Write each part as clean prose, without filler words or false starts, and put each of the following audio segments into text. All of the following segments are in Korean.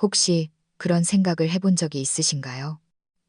혹시 그런 생각을 해본 적이 있으신가요?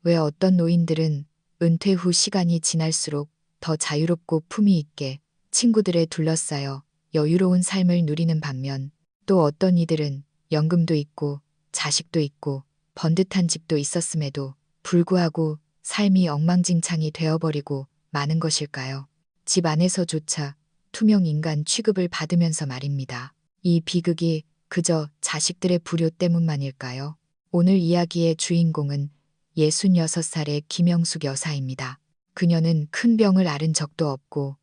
왜 어떤 노인들은 은퇴 후 시간이 지날수록 더 자유롭고 품위 있게 친구들에 둘러싸여 여유로운 삶을 누리는 반면 또 어떤 이들은 연금도 있고 자식도 있고 번듯한 집도 있었음에도 불구하고 삶이 엉망진창이 되어버리고 마는 것일까요? 집 안에서조차 투명 인간 취급을 받으면서 말입니다. 이 비극이 그저 자식들의 불효 때문만일까요? 오늘 이야기의 주인공은 66살의 김영숙 여사입니다. 그녀는 큰 병을 앓은 적도 없고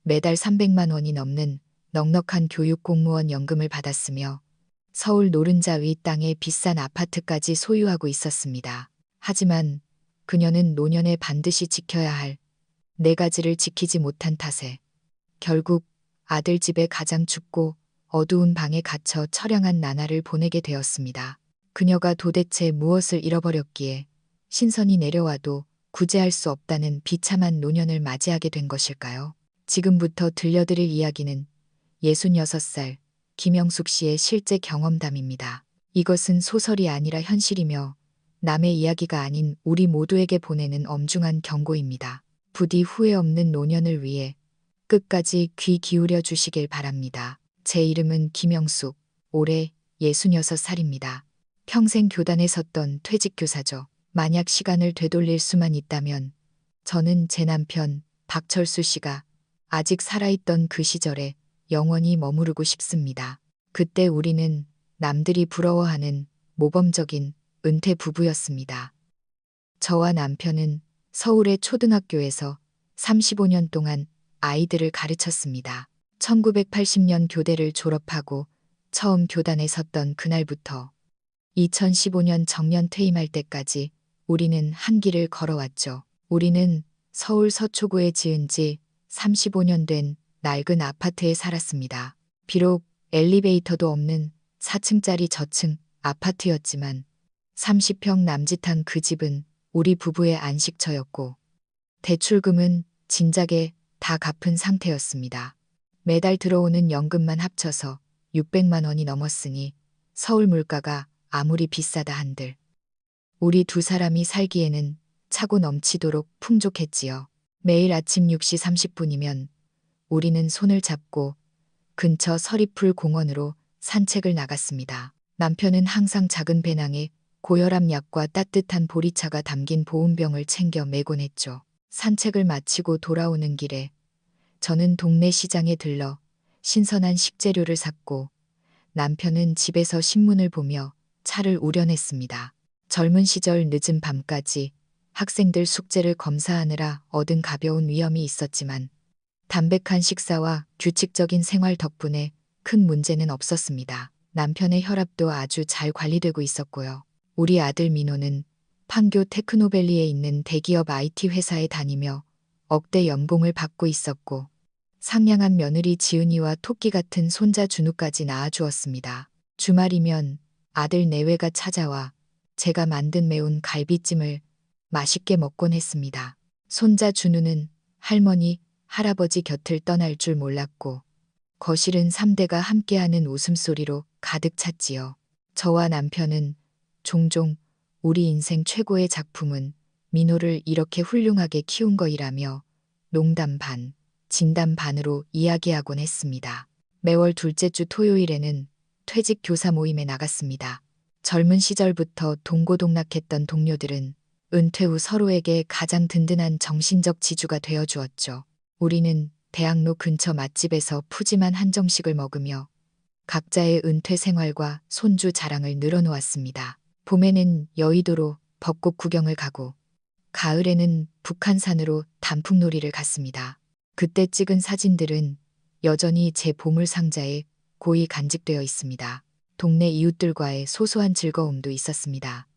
매달 300만 원이 넘는 넉넉한 교육 공무원 연금을 받았으며 서울 노른자 위 땅에 비싼 아파트까지 소유하고 있었습니다. 하지만 그녀는 노년에 반드시 지켜야 할 네 가지를 지키지 못한 탓에 결국 아들 집에 가장 춥고 어두운 방에 갇혀 처량한 나날을 보내게 되었습니다. 그녀가 도대체 무엇을 잃어버렸기에 신선이 내려와도 구제할 수 없다는 비참한 노년을 맞이하게 된 것일까요? 지금부터 들려드릴 이야기는 66살 김영숙 씨의 실제 경험담입니다. 이것은 소설이 아니라 현실이며 남의 이야기가 아닌 우리 모두에게 보내는 엄중한 경고입니다. 부디 후회 없는 노년을 위해 끝까지 귀 기울여 주시길 바랍니다. 제 이름은 김영숙, 올해 66살입니다. 평생 교단에 섰던 퇴직교사죠. 만약 시간을 되돌릴 수만 있다면 저는 제 남편 박철수 씨가 아직 살아있던 그 시절에 영원히 머무르고 싶습니다. 그때 우리는 남들이 부러워하는 모범적인 은퇴 부부였습니다. 저와 남편은 서울의 초등학교에서 35년 동안 아이들을 가르쳤습니다. 1980년 교대를 졸업하고 처음 교단에 섰던 그날부터 2015년 정년 퇴임할 때까지 우리는 한 길을 걸어왔죠. 우리는 서울 서초구에 지은 지 35년 된 낡은 아파트에 살았습니다. 비록 엘리베이터도 없는 4층짜리 저층 아파트였지만 30평 남짓한 그 집은 우리 부부의 안식처였고 대출금은 진작에 다 갚은 상태였습니다. 매달 들어오는 연금만 합쳐서 600만 원이 넘었으니 서울 물가가 아무리 비싸다 한들 우리 두 사람이 살기에는 차고 넘치도록 풍족했지요. 매일 아침 6시 30분이면 우리는 손을 잡고 근처 서리풀 공원으로 산책을 나갔습니다. 남편은 항상 작은 배낭에 고혈압 약과 따뜻한 보리차가 담긴 보온병을 챙겨 메곤 했죠. 산책을 마치고 돌아오는 길에 저는 동네 시장에 들러 신선한 식재료를 샀고 남편은 집에서 신문을 보며 차를 우려냈습니다. 젊은 시절 늦은 밤까지 학생들 숙제를 검사하느라 얻은 가벼운 위험이 있었지만 담백한 식사와 규칙적인 생활 덕분에 큰 문제는 없었습니다. 남편의 혈압도 아주 잘 관리되고 있었고요. 우리 아들 민호는 판교 테크노밸리에 있는 대기업 IT 회사에 다니며 억대 연봉을 받고 있었고 상냥한 며느리 지은이와 토끼 같은 손자 준우까지 낳아주었습니다. 주말이면 아들 내외가 찾아와 제가 만든 매운 갈비찜을 맛있게 먹곤 했습니다. 손자 준우는 할머니, 할아버지 곁을 떠날 줄 몰랐고 거실은 3대가 함께하는 웃음소리로 가득 찼지요. 저와 남편은 종종 우리 인생 최고의 작품은 민호를 이렇게 훌륭하게 키운 거이라며 농담 반, 진담 반으로 이야기하곤 했습니다. 매월 둘째 주 토요일에는 퇴직 교사 모임에 나갔습니다. 젊은 시절부터 동고동락했던 동료들은 은퇴 후 서로에게 가장 든든한 정신적 지주가 되어 주었죠. 우리는 대학로 근처 맛집에서 푸짐한 한정식을 먹으며 각자의 은퇴 생활과 손주 자랑을 늘어놓았습니다. 봄에는 여의도로 벚꽃 구경을 가고 가을에는 북한산으로 단풍놀이를 갔습니다. 그때 찍은 사진들은 여전히 제 보물 상자에 고이 간직되어 있습니다. 동네 이웃들과의 소소한 즐거움도 있었습니다.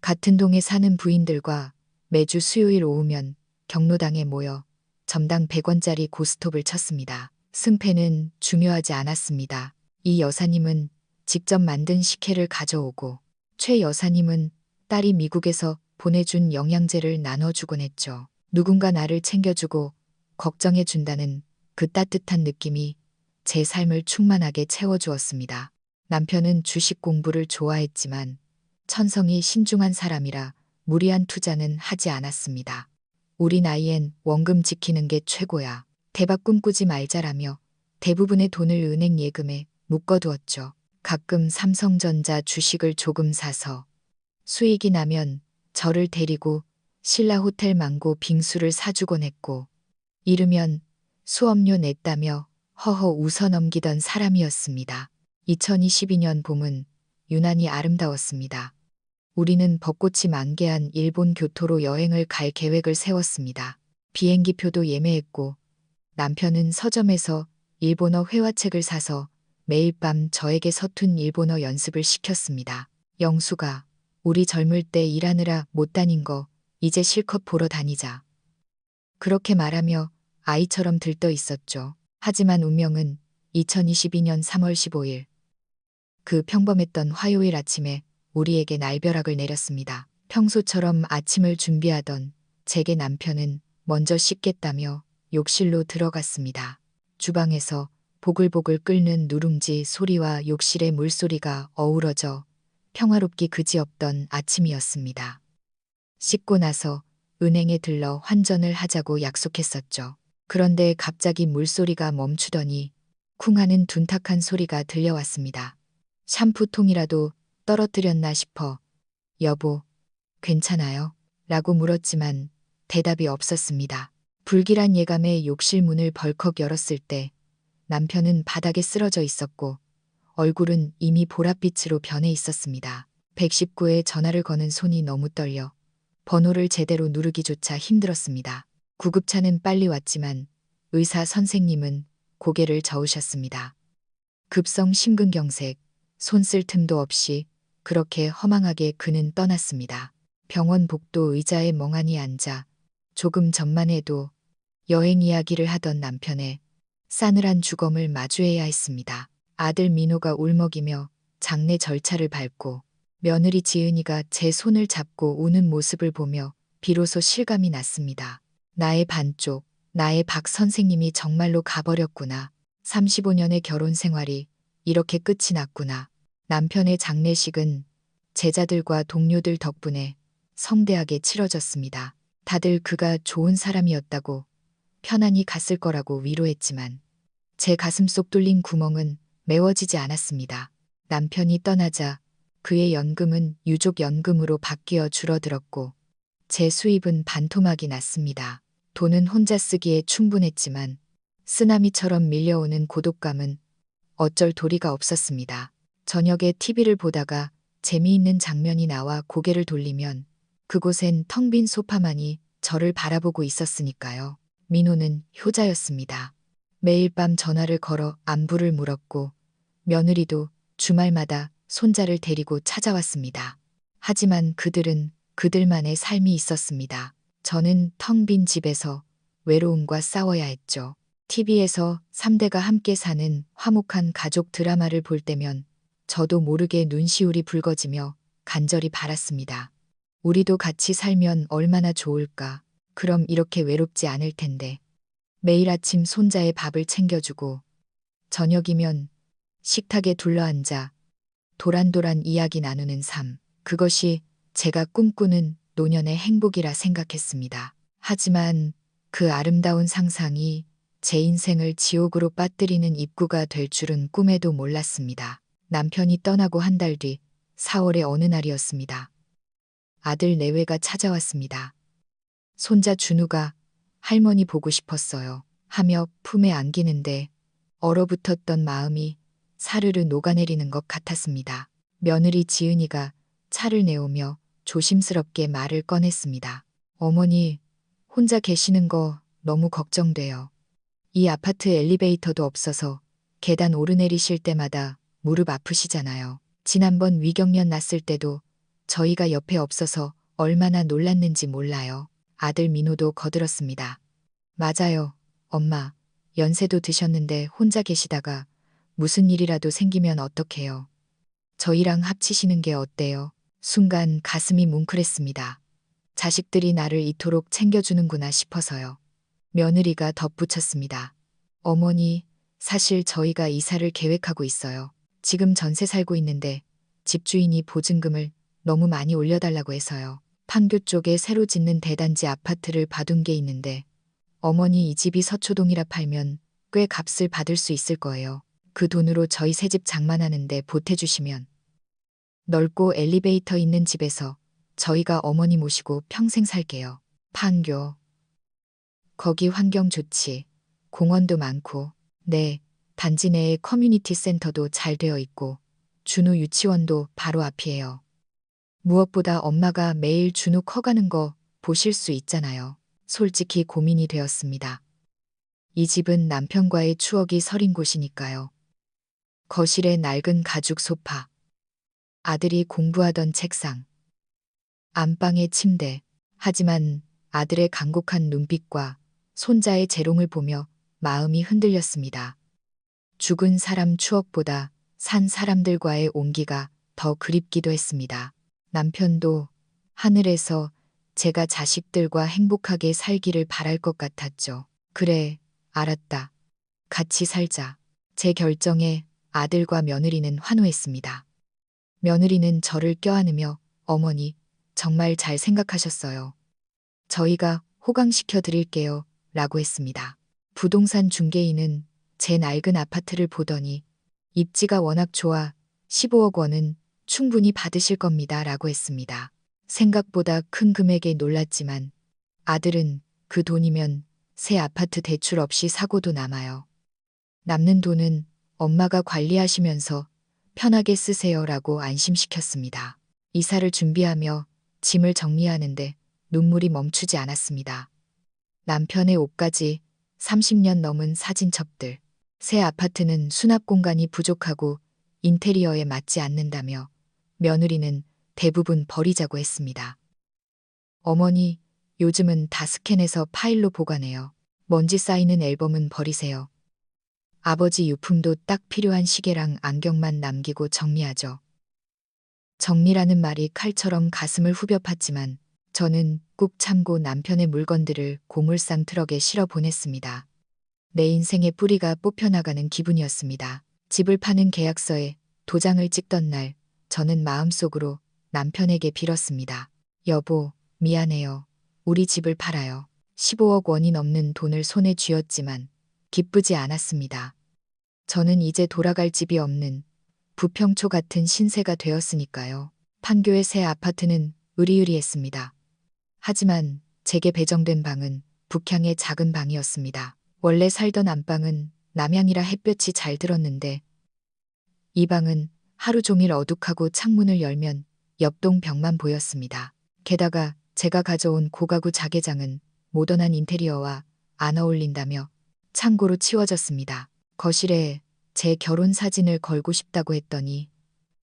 같은 동에 사는 부인들과 매주 수요일 오후면 경로당에 모여 점당 100원짜리 고스톱을 쳤습니다. 승패는 중요하지 않았습니다. 이 여사님은 직접 만든 식혜를 가져오고 최 여사님은 딸이 미국에서 보내준 영양제를 나눠주곤 했죠. 누군가 나를 챙겨주고 걱정해준다는 그 따뜻한 느낌이 제 삶을 충만하게 채워주었습니다. 남편은 주식 공부를 좋아했지만 천성이 신중한 사람이라 무리한 투자는 하지 않았습니다. 우리 나이엔 원금 지키는 게 최고야. 대박 꿈꾸지 말자라며 대부분의 돈을 은행 예금에 묶어두었죠. 가끔 삼성전자 주식을 조금 사서 수익이 나면 저를 데리고 신라 호텔 망고 빙수를 사주곤 했고, 이르면 수업료 냈다며 허허 웃어 넘기던 사람이었습니다. 2022년 봄은 유난히 아름다웠습니다. 우리는 벚꽃이 만개한 일본 교토로 여행을 갈 계획을 세웠습니다. 비행기표도 예매했고, 남편은 서점에서 일본어 회화책을 사서 매일 밤 저에게 서툰 일본어 연습을 시켰습니다. 영수가 우리 젊을 때 일하느라 못 다닌 거 이제 실컷 보러 다니자. 그렇게 말하며 아이처럼 들떠 있었죠. 하지만 운명은 2022년 3월 15일 그 평범했던 화요일 아침에 우리에게 날벼락을 내렸습니다. 평소처럼 아침을 준비하던 제게 남편은 먼저 씻겠다며 욕실로 들어갔습니다. 주방에서 보글보글 끓는 누룽지 소리와 욕실의 물소리가 어우러져 평화롭기 그지없던 아침이었습니다. 씻고 나서 은행에 들러 환전을 하자고 약속했었죠. 그런데 갑자기 물소리가 멈추더니 쿵 하는 둔탁한 소리가 들려왔습니다. 샴푸통이라도 떨어뜨렸나 싶어 여보, 괜찮아요? 라고 물었지만 대답이 없었습니다. 불길한 예감에 욕실 문을 벌컥 열었을 때 남편은 바닥에 쓰러져 있었고 얼굴은 이미 보랏빛으로 변해 있었습니다. 119에 전화를 거는 손이 너무 떨려 번호를 제대로 누르기조차 힘들었습니다. 구급차는 빨리 왔지만 의사 선생님은 고개를 저으셨습니다. 급성 심근경색, 손 쓸 틈도 없이 그렇게 허망하게 그는 떠났습니다. 병원 복도 의자에 멍하니 앉아 조금 전만 해도 여행 이야기를 하던 남편의 싸늘한 주검을 마주해야 했습니다. 아들 민호가 울먹이며 장례 절차를 밟고 며느리 지은이가 제 손을 잡고 우는 모습을 보며 비로소 실감이 났습니다. 나의 반쪽, 나의 박 선생님이 정말로 가버렸구나. 35년의 결혼 생활이 이렇게 끝이 났구나. 남편의 장례식은 제자들과 동료들 덕분에 성대하게 치러졌습니다. 다들 그가 좋은 사람이었다고 편안히 갔을 거라고 위로했지만 제 가슴속 뚫린 구멍은 메워지지 않았습니다. 남편이 떠나자 그의 연금은 유족연금으로 바뀌어 줄어들었고 제 수입은 반토막이 났습니다. 돈은 혼자 쓰기에 충분했지만 쓰나미처럼 밀려오는 고독감은 어쩔 도리가 없었습니다. 저녁에 TV를 보다가 재미있는 장면이 나와 고개를 돌리면 그곳엔 텅 빈 소파만이 저를 바라보고 있었으니까요. 민호는 효자였습니다. 매일 밤 전화를 걸어 안부를 물었고 며느리도 주말마다 손자를 데리고 찾아왔습니다. 하지만 그들은 그들만의 삶이 있었습니다. 저는 텅 빈 집에서 외로움과 싸워야 했죠. TV에서 3대가 함께 사는 화목한 가족 드라마를 볼 때면 저도 모르게 눈시울이 붉어지며 간절히 바랐습니다. 우리도 같이 살면 얼마나 좋을까. 그럼 이렇게 외롭지 않을 텐데. 매일 아침 손자의 밥을 챙겨주고 저녁이면 식탁에 둘러앉아 도란도란 이야기 나누는 삶. 그것이 제가 꿈꾸는 노년의 행복이라 생각했습니다. 하지만 그 아름다운 상상이 제 인생을 지옥으로 빠뜨리는 입구가 될 줄은 꿈에도 몰랐습니다. 남편이 떠나고 한 달 뒤 4월의 어느 날이었습니다. 아들 내외가 찾아왔습니다. 손자 준우가 할머니 보고 싶었어요 하며 품에 안기는데 얼어붙었던 마음이 사르르 녹아내리는 것 같았습니다. 며느리 지은이가 차를 내오며 조심스럽게 말을 꺼냈습니다. 어머니, 혼자 계시는 거 너무 걱정돼요. 이 아파트 엘리베이터도 없어서 계단 오르내리실 때마다 무릎 아프시잖아요. 지난번 위경련 났을 때도 저희가 옆에 없어서 얼마나 놀랐는지 몰라요. 아들 민호도 거들었습니다. 맞아요, 엄마. 연세도 드셨는데 혼자 계시다가 무슨 일이라도 생기면 어떡해요. 저희랑 합치시는 게 어때요? 순간 가슴이 뭉클했습니다. 자식들이 나를 이토록 챙겨주는구나 싶어서요. 며느리가 덧붙였습니다. 어머니, 사실 저희가 이사를 계획하고 있어요. 지금 전세 살고 있는데 집주인이 보증금을 너무 많이 올려달라고 해서요. 판교 쪽에 새로 짓는 대단지 아파트를 봐둔 게 있는데 어머니 이 집이 서초동이라 팔면 꽤 값을 받을 수 있을 거예요. 그 돈으로 저희 새집 장만하는데 보태주시면 넓고 엘리베이터 있는 집에서 저희가 어머니 모시고 평생 살게요. 판교. 거기 환경 좋지. 공원도 많고. 네. 단지 내에 커뮤니티 센터도 잘 되어 있고 준우 유치원도 바로 앞이에요. 무엇보다 엄마가 매일 준우 커가는 거 보실 수 있잖아요. 솔직히 고민이 되었습니다. 이 집은 남편과의 추억이 서린 곳이니까요. 거실에 낡은 가죽 소파, 아들이 공부하던 책상, 안방의 침대. 하지만 아들의 간곡한 눈빛과 손자의 재롱을 보며 마음이 흔들렸습니다. 죽은 사람 추억보다 산 사람들과의 온기가 더 그립기도 했습니다. 남편도 하늘에서 제가 자식들과 행복하게 살기를 바랄 것 같았죠. 그래, 알았다. 같이 살자. 제 결정에 아들과 며느리는 환호했습니다. 며느리는 저를 껴안으며 어머니, 정말 잘 생각하셨어요. 저희가 호강시켜 드릴게요. 라고 했습니다. 부동산 중개인은 제 낡은 아파트를 보더니 입지가 워낙 좋아 15억 원은 충분히 받으실 겁니다. 라고 했습니다. 생각보다 큰 금액에 놀랐지만 아들은 그 돈이면 새 아파트 대출 없이 사고도 남아요. 남는 돈은 엄마가 관리하시면서 편하게 쓰세요. 라고 안심시켰습니다. 이사를 준비하며 짐을 정리하는데 눈물이 멈추지 않았습니다. 남편의 옷까지 30년 넘은 사진첩들. 새 아파트는 수납 공간이 부족하고 인테리어에 맞지 않는다며 며느리는 대부분 버리자고 했습니다. 어머니, 요즘은 다 스캔해서 파일로 보관해요. 먼지 쌓이는 앨범은 버리세요. 아버지 유품도 딱 필요한 시계랑 안경만 남기고 정리하죠. 정리라는 말이 칼처럼 가슴을 후벼 팠지만 저는 꾹 참고 남편의 물건들을 고물상 트럭에 실어 보냈습니다. 내 인생의 뿌리가 뽑혀나가는 기분이었습니다. 집을 파는 계약서에 도장을 찍던 날 저는 마음속으로 남편에게 빌었습니다. 여보, 미안해요. 우리 집을 팔아요. 15억 원이 넘는 돈을 손에 쥐었지만 기쁘지 않았습니다. 저는 이제 돌아갈 집이 없는 부평초 같은 신세가 되었으니까요. 판교의 새 아파트는 으리으리했습니다. 하지만 제게 배정된 방은 북향의 작은 방이었습니다. 원래 살던 안방은 남향이라 햇볕이 잘 들었는데 이 방은 하루 종일 어둑하고 창문을 열면 옆동 벽만 보였습니다. 게다가 제가 가져온 고가구 자개장은 모던한 인테리어와 안 어울린다며 창고로 치워졌습니다. 거실에 제 결혼 사진을 걸고 싶다고 했더니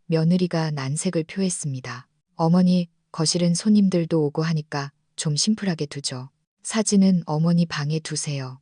며느리가 난색을 표했습니다. 어머니, 거실은 손님들도 오고 하니까 좀 심플하게 두죠. 사진은 어머니 방에 두세요.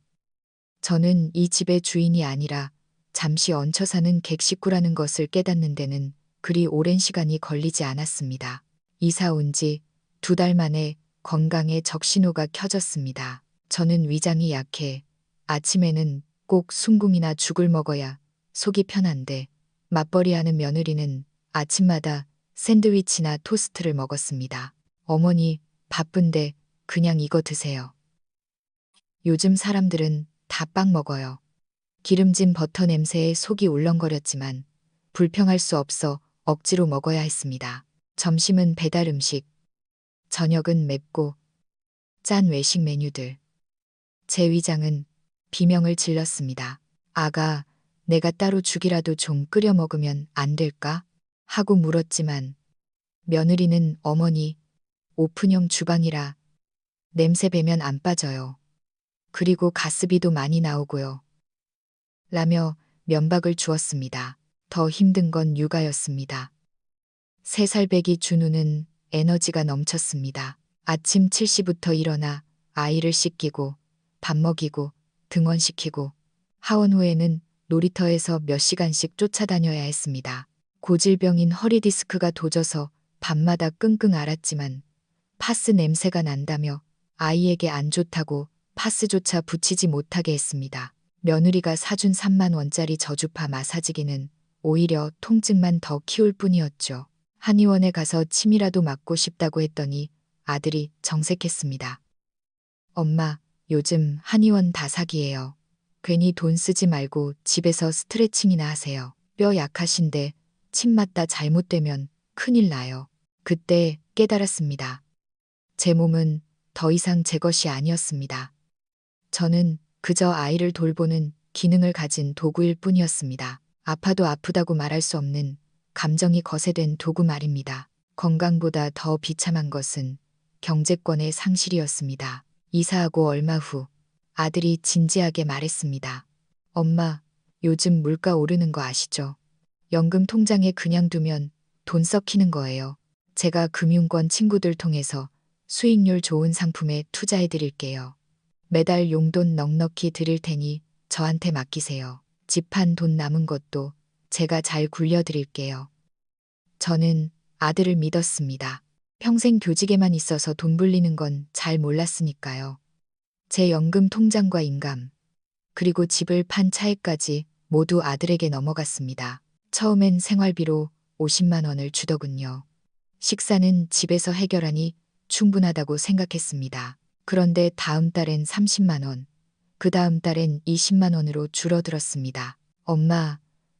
저는 이 집의 주인이 아니라 잠시 얹혀 사는 객식구라는 것을 깨닫는 데는 그리 오랜 시간이 걸리지 않았습니다. 이사 온 지 2달 만에 건강에 적신호가 켜졌습니다. 저는 위장이 약해 아침에는 꼭 순궁이나 죽을 먹어야 속이 편한데 맞벌이하는 며느리는 아침마다 샌드위치나 토스트를 먹었습니다. 어머니, 바쁜데 그냥 이거 드세요. 요즘 사람들은 다 빵 먹어요. 기름진 버터 냄새에 속이 울렁거렸지만 불평할 수 없어 억지로 먹어야 했습니다. 점심은 배달 음식, 저녁은 맵고 짠 외식 메뉴들. 제 위장은 비명을 질렀습니다. 아가, 내가 따로 죽이라도 좀 끓여 먹으면 안 될까? 하고 물었지만 며느리는 어머니, 오픈형 주방이라 냄새 배면 안 빠져요. 그리고 가스비도 많이 나오고요. 라며 면박을 주었습니다. 더 힘든 건 육아였습니다. 3살 배기 준우는 에너지가 넘쳤습니다. 아침 7시부터 일어나 아이를 씻기고 밥 먹이고 등원시키고 하원 후에는 놀이터에서 몇 시간씩 쫓아다녀야 했습니다. 고질병인 허리디스크가 도져서 밤마다 끙끙 앓았지만 파스 냄새가 난다며 아이에게 안 좋다고 파스조차 붙이지 못하게 했습니다. 며느리가 사준 3만 원짜리 저주파 마사지기는 오히려 통증만 더 키울 뿐이었죠. 한의원에 가서 침이라도 맞고 싶다고 했더니 아들이 정색했습니다. 엄마, 요즘 한의원 다 사기예요. 괜히 돈 쓰지 말고 집에서 스트레칭이나 하세요. 뼈 약하신데 침 맞다 잘못되면 큰일 나요. 그때 깨달았습니다. 제 몸은 더 이상 제 것이 아니었습니다. 저는 그저 아이를 돌보는 기능을 가진 도구일 뿐이었습니다. 아파도 아프다고 말할 수 없는 감정이 거세된 도구 말입니다. 건강보다 더 비참한 것은 경제권의 상실이었습니다. 이사하고 얼마 후 아들이 진지하게 말했습니다. 엄마, 요즘 물가 오르는 거 아시죠? 연금 통장에 그냥 두면 돈 썩히는 거예요. 제가 금융권 친구들 통해서 수익률 좋은 상품에 투자해 드릴게요. 매달 용돈 넉넉히 드릴 테니 저한테 맡기세요. 집 한 돈 남은 것도 제가 잘 굴려 드릴게요. 저는 아들을 믿었습니다. 평생 교직에만 있어서 돈 불리는 건 잘 몰랐으니까요. 제 연금 통장과 인감, 그리고 집을 판 차액까지 모두 아들에게 넘어갔습니다. 처음엔 생활비로 50만 원을 주더군요. 식사는 집에서 해결하니 충분하다고 생각했습니다. 그런데 다음 달엔 30만 원, 그 다음 달엔 20만 원으로 줄어들었습니다. 엄마,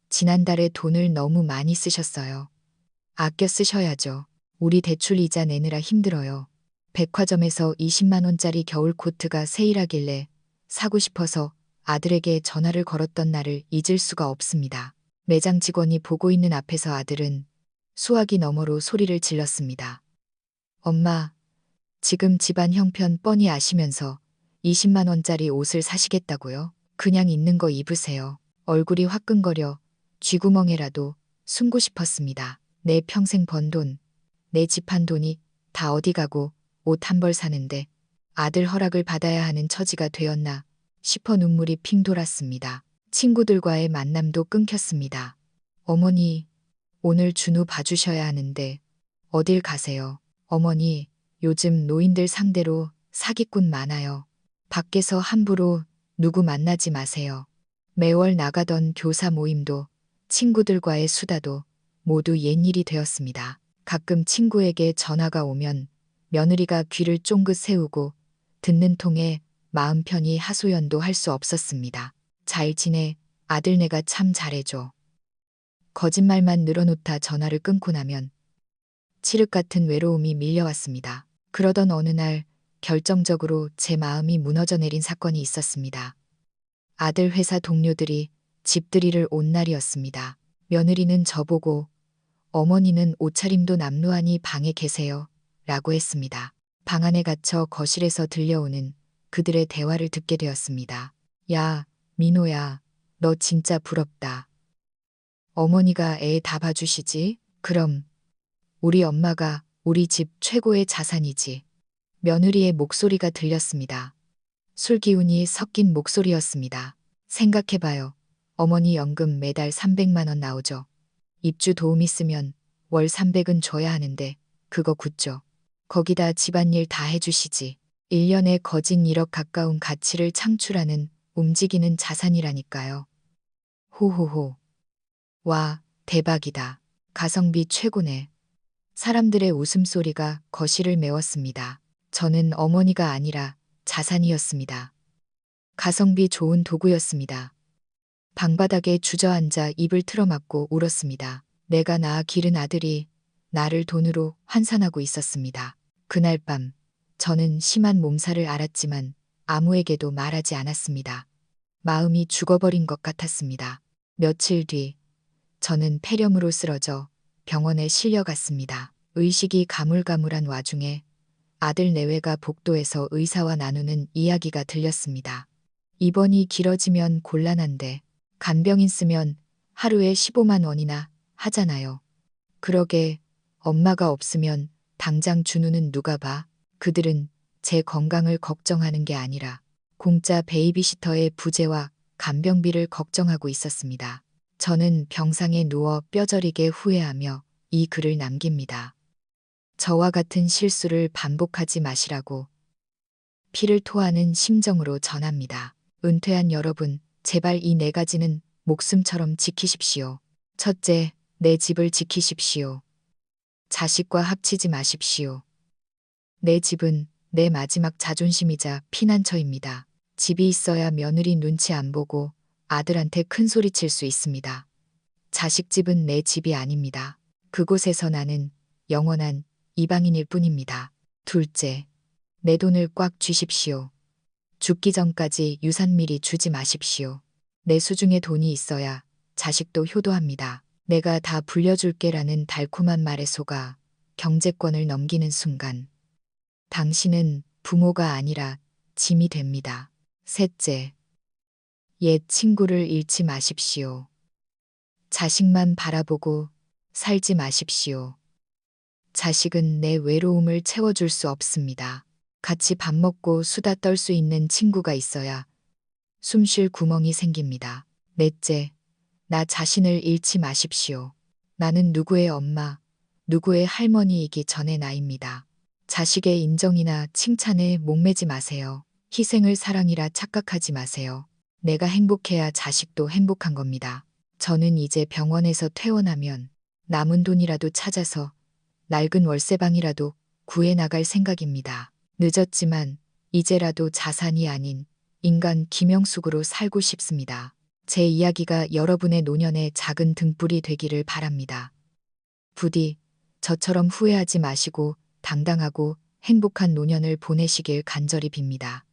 지난달에 돈을 너무 많이 쓰셨어요. 아껴 쓰셔야죠. 우리 대출 이자 내느라 힘들어요. 백화점에서 20만 원짜리 겨울 코트가 세일하길래 사고 싶어서 아들에게 전화를 걸었던 날을 잊을 수가 없습니다. 매장 직원이 보고 있는 앞에서 아들은 수화기 너머로 소리를 질렀습니다. 엄마, 지금 집안 형편 뻔히 아시면서 20만 원짜리 옷을 사시겠다고요? 그냥 있는 거 입으세요. 얼굴이 화끈거려 쥐구멍에라도 숨고 싶었습니다. 내 평생 번 돈, 내 집 한 돈이 다 어디 가고 옷 한 벌 사는데 아들 허락을 받아야 하는 처지가 되었나 싶어 눈물이 핑 돌았습니다. 친구들과의 만남도 끊겼습니다. 어머니, 오늘 준우 봐주셔야 하는데 어딜 가세요? 어머니, 요즘 노인들 상대로 사기꾼 많아요. 밖에서 함부로 누구 만나지 마세요. 매월 나가던 교사 모임도 친구들과의 수다도 모두 옛일이 되었습니다. 가끔 친구에게 전화가 오면 며느리가 귀를 쫑긋 세우고 듣는 통에 마음 편히 하소연도 할 수 없었습니다. 잘 지내, 아들 내가 참 잘해줘. 거짓말만 늘어놓다 전화를 끊고 나면 칠흑 같은 외로움이 밀려왔습니다. 그러던 어느 날 결정적으로 제 마음이 무너져 내린 사건이 있었습니다. 아들 회사 동료들이 집들이를 온 날이었습니다. 며느리는 저보고 어머니는 옷차림도 남루하니 방에 계세요. 라고 했습니다. 방 안에 갇혀 거실에서 들려오는 그들의 대화를 듣게 되었습니다. 야, 민호야, 너 진짜 부럽다. 어머니가 애 다 봐주시지? 그럼 우리 엄마가 우리 집 최고의 자산이지. 며느리의 목소리가 들렸습니다. 술 기운이 섞인 목소리였습니다. 생각해봐요. 어머니 연금 매달 300만 원 나오죠. 입주 도움 있으면 월 300은 줘야 하는데 그거 굳죠. 거기다 집안일 다 해주시지. 1년에 거진 1억 가까운 가치를 창출하는 움직이는 자산이라니까요. 호호호. 와, 대박이다. 가성비 최고네. 사람들의 웃음소리가 거실을 메웠습니다. 저는 어머니가 아니라 자산이었습니다. 가성비 좋은 도구였습니다. 방바닥에 주저앉아 입을 틀어막고 울었습니다. 내가 낳아 기른 아들이 나를 돈으로 환산하고 있었습니다. 그날 밤 저는 심한 몸살을 앓았지만 아무에게도 말하지 않았습니다. 마음이 죽어버린 것 같았습니다. 며칠 뒤 저는 폐렴으로 쓰러져 병원에 실려갔습니다. 의식이 가물가물한 와중에 아들 내외가 복도에서 의사와 나누는 이야기가 들렸습니다. 입원이 길어지면 곤란한데 간병인 쓰면 하루에 15만 원이나 하잖아요. 그러게 엄마가 없으면 당장 준우는 누가 봐? 그들은 제 건강을 걱정하는 게 아니라 공짜 베이비시터의 부재와 간병비를 걱정하고 있었습니다. 저는 병상에 누워 뼈저리게 후회하며 이 글을 남깁니다. 저와 같은 실수를 반복하지 마시라고 피를 토하는 심정으로 전합니다. 은퇴한 여러분, 제발 이 4가지는 목숨처럼 지키십시오. 첫째, 내 집을 지키십시오. 자식과 합치지 마십시오. 내 집은 내 마지막 자존심이자 피난처입니다. 집이 있어야 며느리 눈치 안 보고 아들한테 큰 소리 칠 수 있습니다. 자식 집은 내 집이 아닙니다. 그곳에서 나는 영원한 이방인일 뿐입니다. 둘째, 내 돈을 꽉 쥐십시오. 죽기 전까지 유산 미리 주지 마십시오. 내 수중에 돈이 있어야 자식도 효도합니다. 내가 다 불려줄게라는 달콤한 말에 속아 경제권을 넘기는 순간 당신은 부모가 아니라 짐이 됩니다. 셋째, 옛 친구를 잃지 마십시오. 자식만 바라보고 살지 마십시오. 자식은 내 외로움을 채워줄 수 없습니다. 같이 밥 먹고 수다 떨 수 있는 친구가 있어야 숨 쉴 구멍이 생깁니다. 넷째, 나 자신을 잃지 마십시오. 나는 누구의 엄마, 누구의 할머니이기 전의 나입니다. 자식의 인정이나 칭찬에 목매지 마세요. 희생을 사랑이라 착각하지 마세요. 내가 행복해야 자식도 행복한 겁니다. 저는 이제 병원에서 퇴원하면 남은 돈이라도 찾아서 낡은 월세방이라도 구해 나갈 생각입니다. 늦었지만 이제라도 자산이 아닌 인간 김영숙으로 살고 싶습니다. 제 이야기가 여러분의 노년의 작은 등불이 되기를 바랍니다. 부디 저처럼 후회하지 마시고 당당하고 행복한 노년을 보내시길 간절히 빕니다.